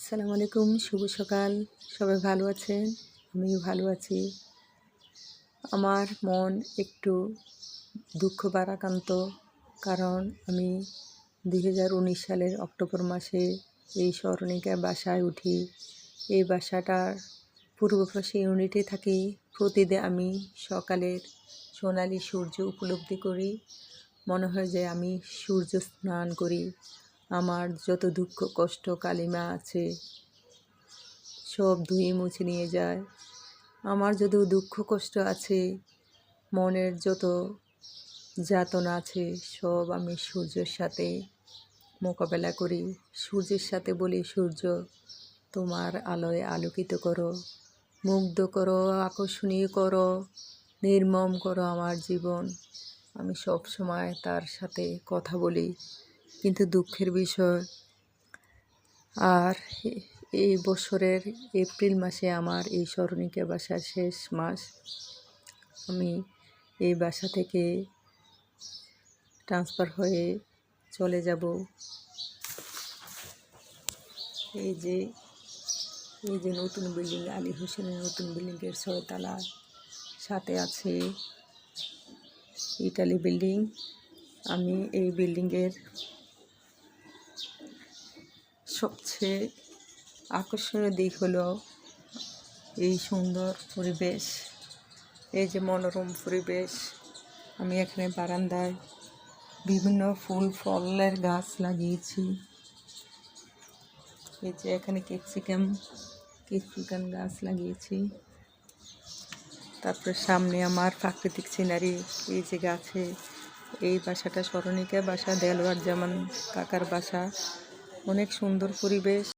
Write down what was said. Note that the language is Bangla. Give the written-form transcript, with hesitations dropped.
আসসালামু আলাইকুম, শুভ সকাল। সবাই ভালো আছেন? আমিও ভালো আছি। আমার মন একটু দুঃখ ভারাক্রান্ত, কারণ আমি 2019 সালের অক্টোবর মাসে এই স্মরণিকা বাসায় উঠি। এই বাসাটার পূর্ব পাশে ইউনিটে থাকি। প্রতিদিন আমি সকালের সোনালি সূর্য উপলব্ধি করি। মনে হয় যে আমি সূর্য স্নান করি। আমার যত দুঃখ কষ্ট কালিমা আছে সব ধুয়ে মুছে নিয়ে যায়। আমার যত দুঃখ কষ্ট আছে, মনের যত যাতনা আছে, সব আমি সূর্যের সাথে মোকাবেলা করি। সূর্যের সাথে বলি, সূর্য তোমার আলোয় আলোকিত করো, মুগ্ধ করো, আকর্ষণীয় করো, নির্মম করো আমার জীবন। আমি সব সময় তার সাথে কথা বলি। কিন্তু দুঃখের বিষয়, আর এই বছরের এপ্রিল মাসে আমার এই স্মরণিকা বাসার শেষ মাস। আমি এই বাসা থেকে ট্রান্সফার হয়ে চলে যাব। এই যে নতুন বিল্ডিং, আলী হোসেনের নতুন বিল্ডিংয়ের 6 তলা, সাথে আছে ইটালি বিল্ডিং। আমি এই বিল্ডিংয়ের সবচেয়ে আকর্ষণীয় দিক হলো এই সুন্দর পরিবেশ, এই যে মনোরম পরিবেশ। আমি এখানে বারান্দায় বিভিন্ন ফুল ফলের গাছ লাগিয়েছি। এই যে এখানে ক্যাপসিকাম গাছ লাগিয়েছি। তারপরে সামনে আমার প্রাকৃতিক সিনারি, এই যে গাছে। এই বাসাটা স্মরণিকা বাসা, দেলোয়ার জামান কাকার বাসা। অনেক সুন্দর পরিবেশ।